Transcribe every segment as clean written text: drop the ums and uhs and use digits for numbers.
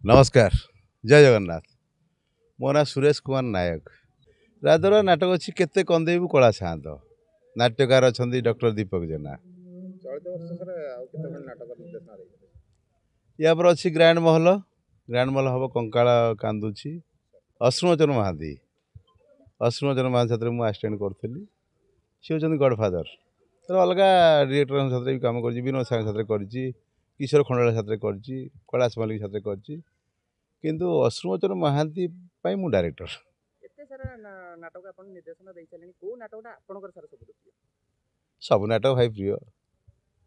नमस्कार जय जगन्नाथ। मो ना सुरेश कुमार नायक। राजदर नाटक अच्छी केते कंदेबू कला सात नाट्यकार अच्छा डॉक्टर दीपक जेना या पर अच्छी ग्रैंड महल हम कंकाल कांदुची अश्रुमोचन महादी साथ मुझे आसिस्टेंट करी सी हूँ गडफादर तर अलग डिरेक्टर साथ भी कम कर विनोद सागर साथ कर किशोर खंडाला साथ कर कैलाश मल्लिक साथ कर किंतु अश्रुमोचन महादी मु डायरेक्टर एते सारा नाटक आपण निर्देशन देई चलेनी को नाटकटा आपनकर सारा सब प्रिय सब नाटक भाई प्रिय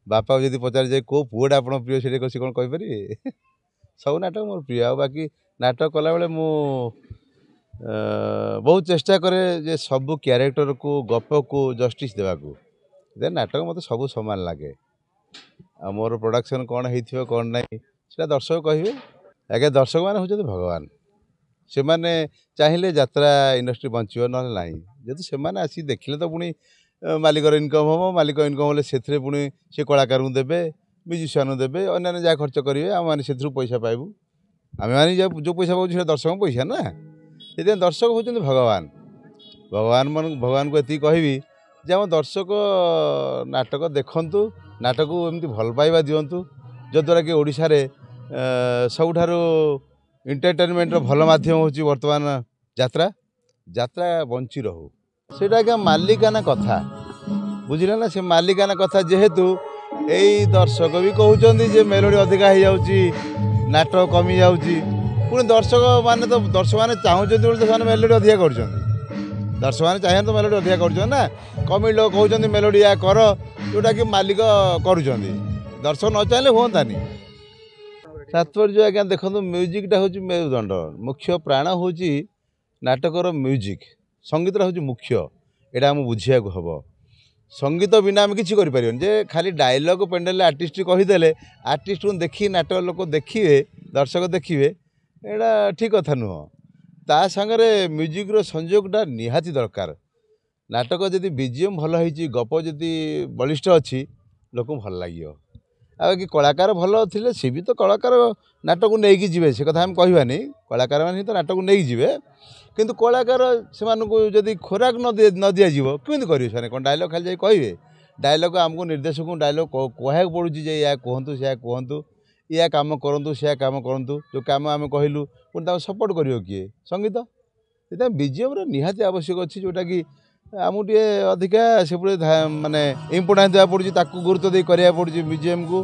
बापा जब पचार जाए कौ पुआटा आप प्रिय से कौन कहींपरि सब नाटक मोर प्रिय आ बाकी नाटक कला बेले मु बहुत चेष्टा करे जे सब क्यारेक्टर को गप को जस्टिस देवाकू दे नाटक मत सब सामान लगे आ मोर प्रोडक्शन कौन हो कौन ना से दर्शक कहे आगे दर्शक मैंने हूँ भगवान से मैंने चाहिए यात्रा इंडस्ट्री बंचो ना ना जेहतु से आसी देखिले तो पुणी मालिकर इनकम हम मालिक इनकम हेल्ले से पुणी से कलाकार को देवे म्यूजिशियन देवे अन्य जहाँ खर्च करेंगे आम मैंने से पैसा पाइबू आम मैंने जो पैसा पाऊँ से दर्शक पैसा ना ये दर्शक हूँ भगवान भगवान को ये कहबी जे आम दर्शक नाटक देखु नाटक को एमती भल पाइबा दिंतु जद्वारा कि ओडिशा रे सबुठारु एंटरटेनमेंट भल माध्यम हूँ बर्तमान यात्रा यात्रा बंची रहू से आज्ञा मालिकाना कथा बुझे ना से मालिकाना कथा जेहेतु यही दर्शक भी कहते जे मेलोडी अधिका हो जाऊँगी नाटक कमी जाऊँगी पुणी दर्शक माने तो दर्शक मैंने चाहते तो मेलोडी अधिका कर दर्शक मैंने चाहिए तो मेलोडी अधिका कर ना कमी लोग कहते मेलोडी या कर जोटा कि मालिक कर दर्शक न चाहिए हुआनी तात्पर्य आज्ञा देखो म्यूजिकटा हूँ मेरुदंड मुख्य प्राण हूँ नाटकर म्यूजिक संगीत हूँ मुख्य यहाँ आम बुझा हम संगीत बिना आम कि जे खाली डायलॉग पेंडेल आर्टिस्ट कहीदे आर्टिस्ट को देखी नाटक लोक देखिए दर्शक देखिए यहाँ ठीक कथा नुह ता सागरे म्यूजिक्र संयोगटा निहाती दरकार नाटक जदि बीजीएम भल हो गप जदि बलिष्ठ अच्छी लोक भल लगे आ कि कलाकार भल थे सी भी तो कलाकार नाटक को लेकिन जी से कथा आम कहवानी कलाकार मैंने तो नाटक को लेकिन जी किंतु कलाकार से जदि खोराक न दिज्व कमी करेंगे कौन डायलॉग खाली कहे डायलॉग आमको निर्देशक को डायलॉग कहूँ पड़ूँ या कहतु से कहतु या कम करूँ से कम करूँ जो कम आम कहलु पुणी सपोर्ट कर किए संगीत ये बीजीएम निहाती आवश्यक अच्छी जोटा कि आमको टे अधिका से माने इम्पोर्टान्स देवा पड़ू गुरुत्व दे करा पड़ू बीजीएम को।